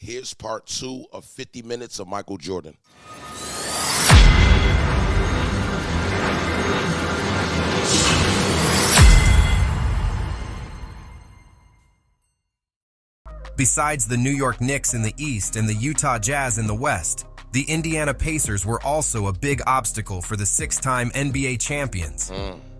Here's part 2 of 50 minutes of Michael Jordan. Besides the New York Knicks in the East and the Utah Jazz in the West, the Indiana Pacers were also a big obstacle for the 6-time NBA champions.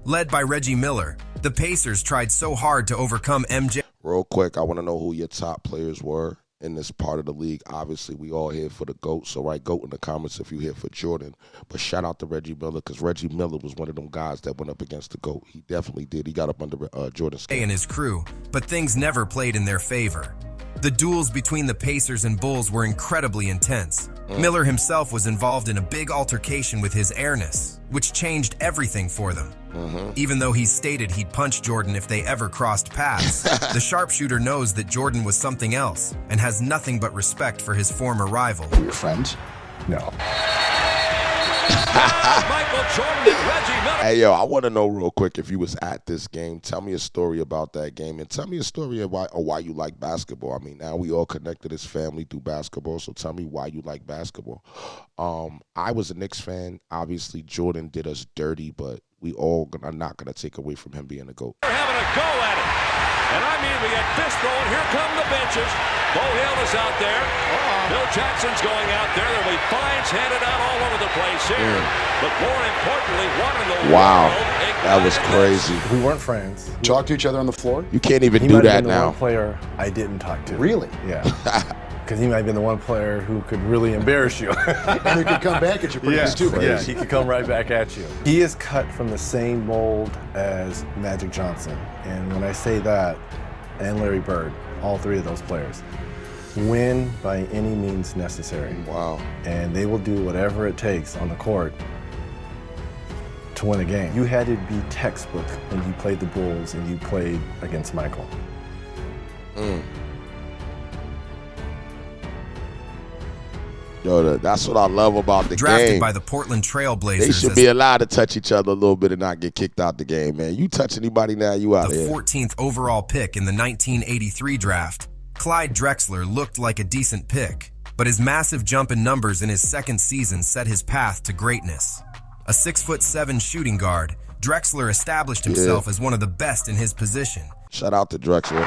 Led by Reggie Miller, the Pacers tried so hard to overcome MJ. Real quick, I want to know who your top players were in this part of the league. Obviously, we all here for the GOAT, so write GOAT in the comments if you're here for Jordan. But shout out to Reggie Miller, because Reggie Miller was one of them guys that went up against the GOAT. He definitely did. He got up under Jordan's skin. And his crew, but things never played in their favor. The duels between the Pacers and Bulls were incredibly intense. Miller himself was involved in a big altercation with his airness, which changed everything for them. Even though he stated he'd punch Jordan if they ever crossed paths, the sharpshooter knows that Jordan was something else and has nothing but respect for his former rival. Were you friends? No. Michael Jordan and Reggie Miller. Hey, yo, I want to know real quick, if you was at this game, tell me a story about that game, and tell me a story of why you like basketball. I mean, now we all connected as family through basketball, so tell me why you like basketball. I was a Knicks fan. Obviously, Jordan did us dirty, but we all are not going to take away from him being a GOAT. They're having a go at it. And I mean, we got fist throwing. Here come the benches. Bo Hill is out there. Bill Jackson's going out there. There'll be fines handed out all over the place here. But more importantly, what in the world? That was crazy. We weren't friends. Talk to each other on the floor? You can't even He do might have that been the now. one player I didn't talk to. Really? Yeah. Because he might have been the one player who could really embarrass you. And he could come back at you pretty stupid. Yeah, he could come right back at you. He is cut from the same mold as Magic Johnson. And when I say that, and Larry Bird, all three of those players, win by any means necessary. Wow. And they will do whatever it takes on the court to win a game. You had to be textbook when you played the Bulls and you played against Michael. Yo, that's what I love about the Drafted game. by the Portland Trail They Blazers should as be allowed to touch each other a little bit and not get kicked out the game, man. You touch anybody now, you out the here. 14th overall pick in the 1983 draft. Clyde Drexler looked like a decent pick, but his massive jump in numbers in his second season set his path to greatness. A 6'7" shooting guard, Drexler established himself as one of the best in his position. Shout out to Drexler.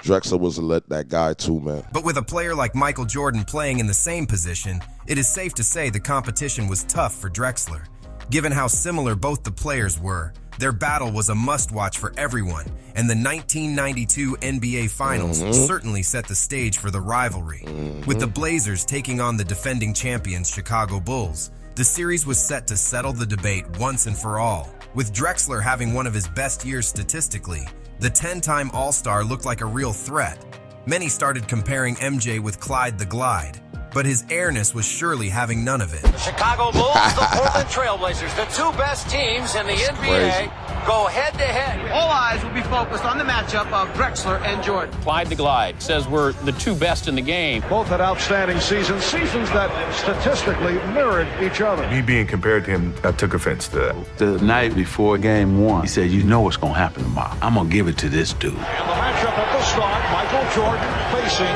Drexler was that guy too, man. But with a player like Michael Jordan playing in the same position, it is safe to say the competition was tough for Drexler. Given how similar both the players were, their battle was a must-watch for everyone, and the 1992 NBA Finals certainly set the stage for the rivalry. With the Blazers taking on the defending champions Chicago Bulls, the series was set to settle the debate once and for all. With Drexler having one of his best years statistically, the 10-time All-Star looked like a real threat. Many started comparing MJ with Clyde the Glide, but his airness was surely having none of it. The Chicago Bulls, the Portland Trail Blazers, the two best teams in the NBA, go head-to-head. All eyes will be focused on the matchup of Drexler and Jordan. Clyde the Glide says we're the two best in the game. Both had outstanding seasons that statistically mirrored each other. Me being compared to him, I took offense to that. The night before game one, he said, you know what's going to happen tomorrow. I'm going to give it to this dude. And the matchup at the start, Michael Jordan facing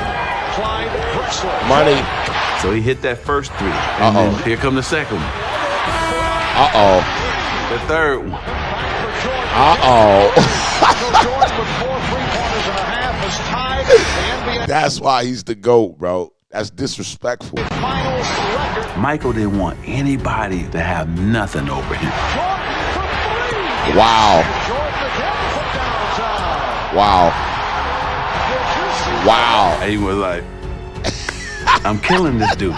Clyde Drexler. Money. So he hit that first three. And then here come the second one. The third one. That's why he's the GOAT, bro. That's disrespectful. Michael didn't want anybody to have nothing over him. Wow. And he was like, I'm killing this dude.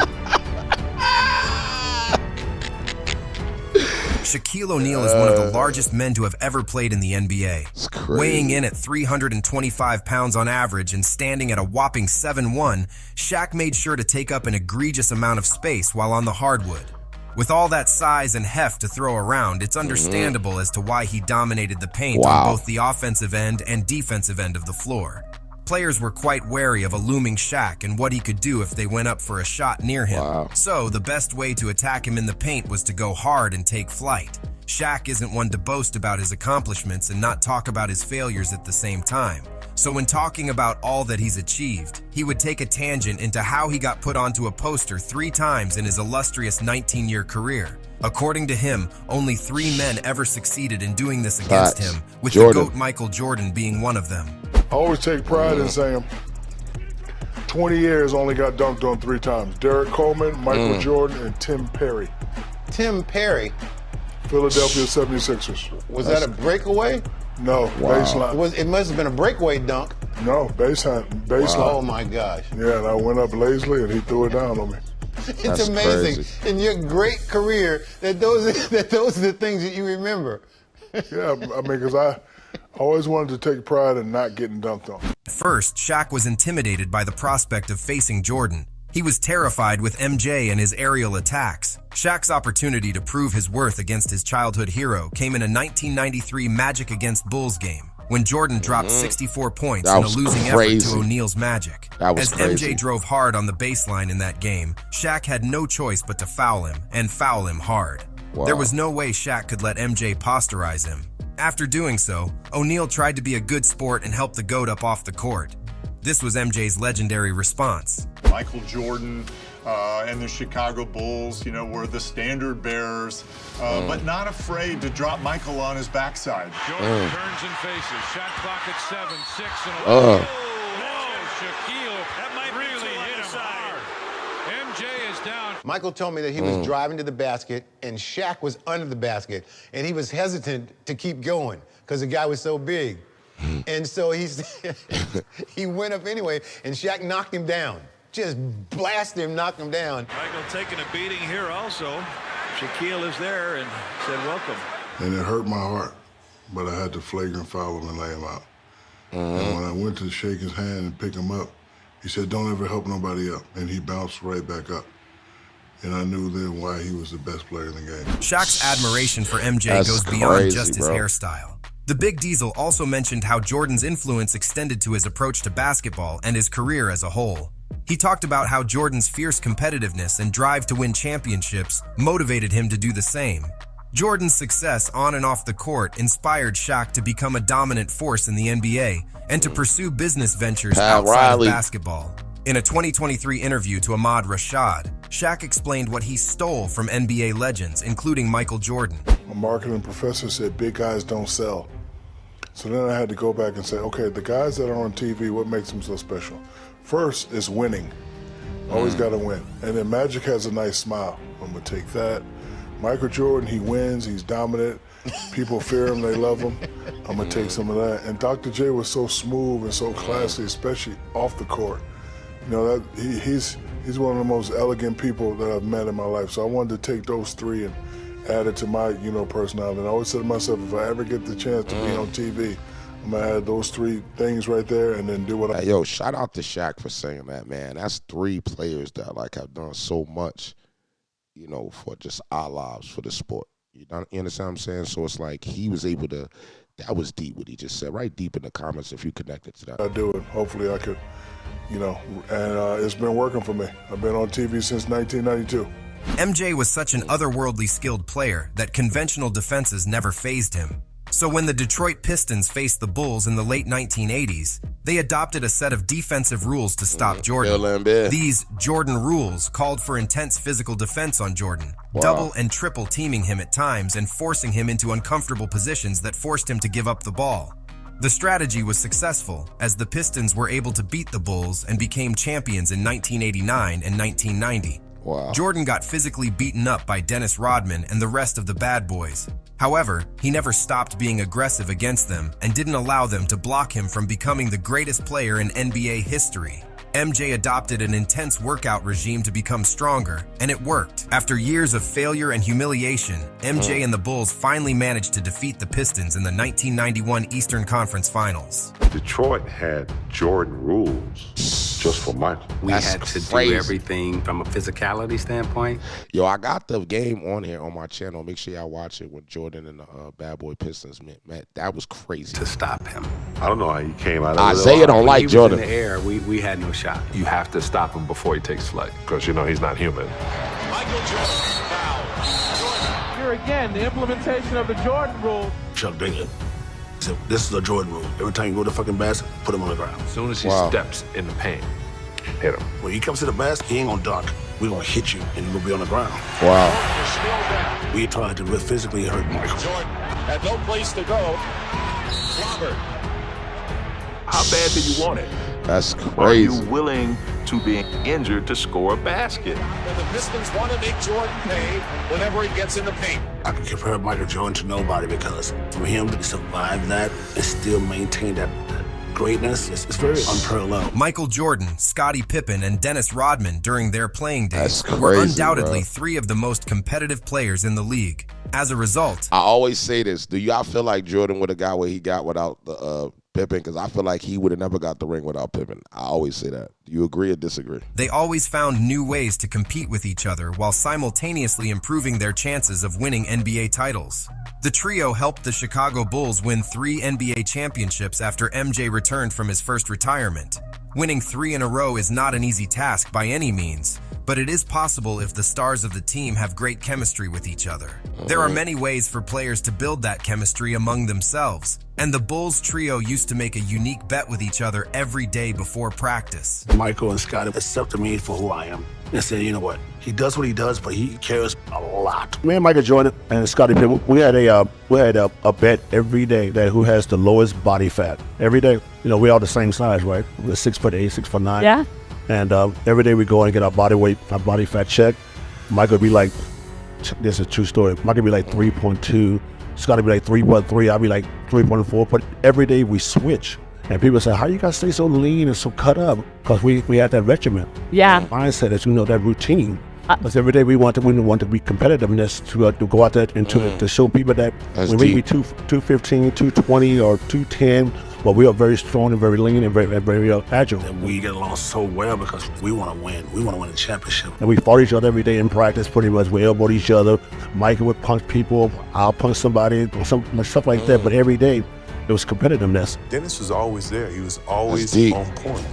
Shaquille O'Neal is one of the largest men to have ever played in the NBA. Weighing in at 325 pounds on average and standing at a whopping 7'1", Shaq made sure to take up an egregious amount of space while on the hardwood. With all that size and heft to throw around, it's understandable as to why he dominated the paint on both the offensive end and defensive end of the floor. Players were quite wary of a looming Shaq and what he could do if they went up for a shot near him. So the best way to attack him in the paint was to go hard and take flight. Shaq isn't one to boast about his accomplishments and not talk about his failures at the same time. So when talking about all that he's achieved, he would take a tangent into how he got put onto a poster 3 times in his illustrious 19-year career. According to him, only 3 men ever succeeded in doing this against him, with the GOAT Michael Jordan being one of them. I always take pride in saying 20 years only got dunked on 3 times. Derek Coleman, Michael Jordan, and Tim Perry. Tim Perry? Philadelphia 76ers. Was that a breakaway? No, baseline. It must have been a breakaway dunk. No, baseline. Oh my gosh. Yeah, and I went up lazily and he threw it down on me. It's amazing in your great career that those are the things that you remember. Yeah, I mean, because I always wanted to take pride in not getting dunked on. At first, Shaq was intimidated by the prospect of facing Jordan. He was terrified with MJ and his aerial attacks. Shaq's opportunity to prove his worth against his childhood hero came in a 1993 Magic against Bulls game, when Jordan dropped 64 points in a losing effort to O'Neal's Magic. As MJ drove hard on the baseline in that game, Shaq had no choice but to foul him, and foul him hard. There was no way Shaq could let MJ posterize him. After doing so, O'Neal tried to be a good sport and help the GOAT up off the court. This was MJ's legendary response. Michael Jordan and the Chicago Bulls, were the standard bearers, but not afraid to drop Michael on his backside. Jordan turns and faces. Shot clock at 7, 6, and 11. Shaquille, that might really hit him hard. MJ is down. Michael told me that he was driving to the basket and Shaq was under the basket, and he was hesitant to keep going because the guy was so big. And so he went up anyway, and Shaq knocked him down. Just blasted him, knocked him down. Michael taking a beating here also. Shaquille is there and said, welcome. And it hurt my heart, but I had to flagrant foul him and lay him out. And when I went to shake his hand and pick him up, he said, don't ever help nobody up. And he bounced right back up. And I knew then why he was the best player in the game. Shaq's admiration for MJ goes beyond just his hairstyle. The Big Diesel also mentioned how Jordan's influence extended to his approach to basketball and his career as a whole. He talked about how Jordan's fierce competitiveness and drive to win championships motivated him to do the same. Jordan's success on and off the court inspired Shaq to become a dominant force in the NBA and to pursue business ventures outside of basketball. In a 2023 interview to Ahmad Rashad, Shaq explained what he stole from NBA legends, including Michael Jordan. A marketing professor said big guys don't sell. So then I had to go back and say, okay, the guys that are on TV, what makes them so special? First is winning. Always got to win. And then Magic has a nice smile. I'm going to take that. Michael Jordan, he wins, he's dominant. People fear him, they love him. I'm going to take some of that. And Dr. J was so smooth and so classy, especially off the court. He's one of the most elegant people that I've met in my life. So I wanted to take those 3 and add it to my, personality. And I always said to myself, if I ever get the chance to be on TV, I'm gonna add those 3 things right there and then do what I. Hey, yo, shout out to Shaq for saying that, man. That's 3 players that have done so much, for just our lives, for the sport. You understand what I'm saying? So it's like he was able to. That was deep what he just said. Right deep in the comments if you connected to that. I do it. Hopefully I could, and it's been working for me. I've been on TV since 1992. MJ was such an otherworldly skilled player that conventional defenses never fazed him. So when the Detroit Pistons faced the Bulls in the late 1980s, they adopted a set of defensive rules to stop Jordan. These Jordan rules called for intense physical defense on Jordan, double and triple teaming him at times and forcing him into uncomfortable positions that forced him to give up the ball. The strategy was successful, as the Pistons were able to beat the Bulls and became champions in 1989 and 1990. Jordan got physically beaten up by Dennis Rodman and the rest of the bad boys. However, he never stopped being aggressive against them and didn't allow them to block him from becoming the greatest player in NBA history. MJ adopted an intense workout regime to become stronger, and it worked. After years of failure and humiliation, MJ and the Bulls finally managed to defeat the Pistons in the 1991 Eastern Conference Finals. Detroit had Jordan rules just for Michael. We had to do everything from a physicality standpoint. Yo, I got the game on here on my channel. Make sure y'all watch it when Jordan and the Bad Boy Pistons met. That was crazy. To stop him. I don't know how he came out of Isaiah don't like Jordan. In the air, we had no shot. You have to stop him before he takes flight because, he's not human. Michael Jordan foul. Jordan. here again, the implementation of the Jordan rule. Chuck Daly said, this is a Jordan rule. Every time you go to the fucking basket, put him on the ground. As soon as he steps in the paint, hit him. When he comes to the basket, he ain't gonna dunk. We're gonna hit you, and you're gonna be on the ground. Wow. We tried to physically hurt Michael. Jordan had no place to go. Robert. How bad do you want it? That's crazy. Are you willing to be injured to score a basket? And the Pistons want to make Jordan pay whenever he gets in the paint. I can compare Michael Jordan to nobody because for him to survive that and still maintain that greatness, it's very unparalleled. Michael Jordan, Scottie Pippen, and Dennis Rodman during their playing days That's were crazy, undoubtedly bro. three of the most competitive players in the league. As a result, I always say this. Do y'all feel like Jordan would have got what he got without the Pippen? Because I feel like he would have never got the ring without Pippen. I always say that. Do you agree or disagree? they always found new ways to compete with each other while simultaneously improving their chances of winning NBA titles. The trio helped the Chicago Bulls win 3 NBA championships after MJ returned from his first retirement. Winning 3 in a row is not an easy task by any means, but it is possible if the stars of the team have great chemistry with each other. There are many ways for players to build that chemistry among themselves, and the Bulls trio used to make a unique bet with each other every day before practice. Michael and Scottie accepted me for who I am and said, you know what, he does what he does, but he cares a lot. Me and Michael Jordan and Scottie Pippen, we had a bet every day that who has the lowest body fat. Every day, you know, we're all the same size, right? We're 6'8", 6'9". Yeah. And every day we go and get our body weight, our body fat checked. Michael would be like, this is a true story. Michael would be like 3.2, Scottie would be like 3.3, I'd be like 3.4. But every day we switch. And people say, how you guys stay so lean and so cut up? Because we had that regimen. Yeah. Mindset, as you know, that routine. Because every day we want to be competitiveness to go out there and to show people that That's when we be deep. 215, 220, or 210, well, we are very strong and very lean and very agile. And we get along so well because we want to win. We want to win a championship. And we fought each other every day in practice, pretty much. We elbowed each other. Michael would punch people. I'll punch somebody, stuff like that. But every day, it was competitiveness. Dennis was always there. He was always on point.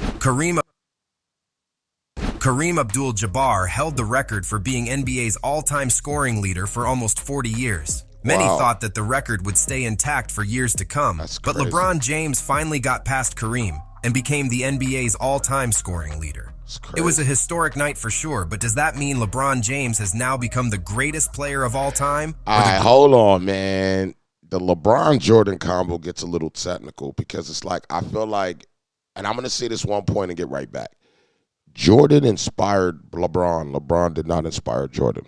Kareem Abdul-Jabbar held the record for being NBA's all-time scoring leader for almost 40 years. Many thought that the record would stay intact for years to come, but LeBron James finally got past Kareem and became the NBA's all-time scoring leader. It was a historic night for sure, but does that mean LeBron James has now become the greatest player of all time? All right, hold on, man. The LeBron-Jordan combo gets a little technical because it's like, I feel like, and I'm going to say this one point and get right back. Jordan inspired LeBron. LeBron did not inspire Jordan.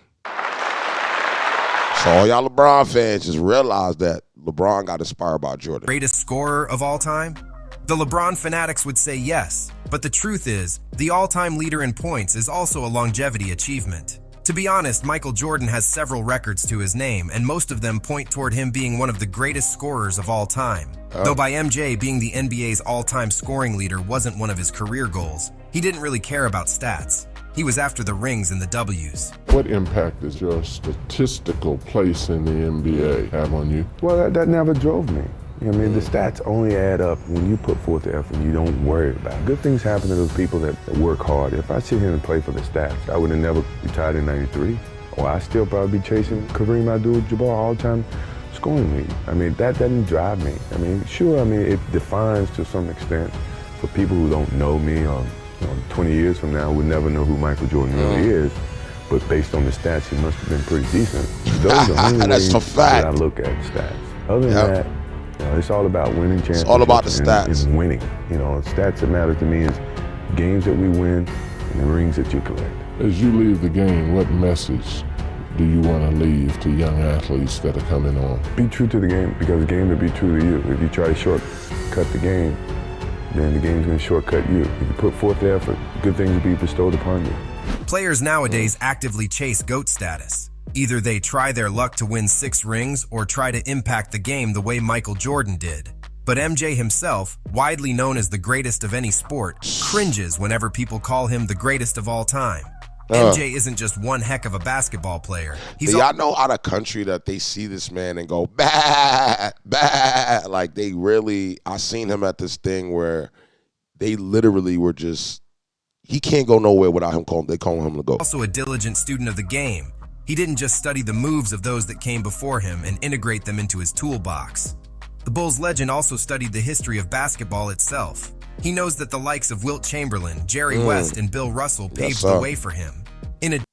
So all y'all LeBron fans just realize that LeBron got inspired by Jordan. Greatest scorer of all time? The LeBron fanatics would say yes, but the truth is, the all-time leader in points is also a longevity achievement. To be honest, Michael Jordan has several records to his name, and most of them point toward him being one of the greatest scorers of all time. Though by MJ being the NBA's all-time scoring leader wasn't one of his career goals, he didn't really care about stats. He was after the rings and the W's. What impact does your statistical place in the NBA have on you? Well, that never drove me. I mean, the stats only add up when you put forth the effort and you don't worry about it. Good things happen to those people that work hard. If I sit here and play for the stats, I would have never retired in '93. Or I still probably be chasing Kareem Abdul-Jabbar all-time scoring lead. I mean, that doesn't drive me. I mean, sure, I mean, it defines to some extent for people who don't know me or 20 years from now would never know who Michael Jordan really is. But based on the stats, he must have been pretty decent. Those are the only ways that I look at stats. Other than that, it's all about winning championships. It's all about the stats. And winning. Stats that matter to me is games that we win and the rings that you collect. As you leave the game, what message do you want to leave to young athletes that are coming on? Be true to the game, because the game will be true to you. If you try to shortcut the game, then the game's going to shortcut you. If you put forth the effort, good things will be bestowed upon you. Players nowadays actively chase GOAT status. Either they try their luck to win 6 rings or try to impact the game the way Michael Jordan did. But MJ himself, widely known as the greatest of any sport, cringes whenever people call him the greatest of all time. MJ isn't just one heck of a basketball player. Do y'all know out of country that they see this man and go, bad, bad? Like they really, I seen him at this thing where they literally were just, he can't go nowhere without him calling, they calling him to go. Also a diligent student of the game. He didn't just study the moves of those that came before him and integrate them into his toolbox. The Bulls legend also studied the history of basketball itself. He knows that the likes of Wilt Chamberlain, Jerry West, and Bill Russell paved the way for him.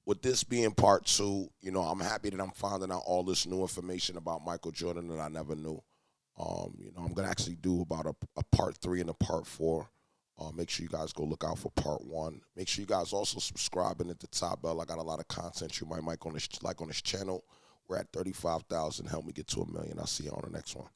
With this being part 2, I'm happy that I'm finding out all this new information about Michael Jordan that I never knew. I'm going to actually do about a part 3 and a part 4. Make sure you guys go look out for part 1. Make sure you guys also subscribe and hit the top bell. I got a lot of content you might like on this channel. We're at 35,000. Help me get to 1 million. I'll see you on the next one.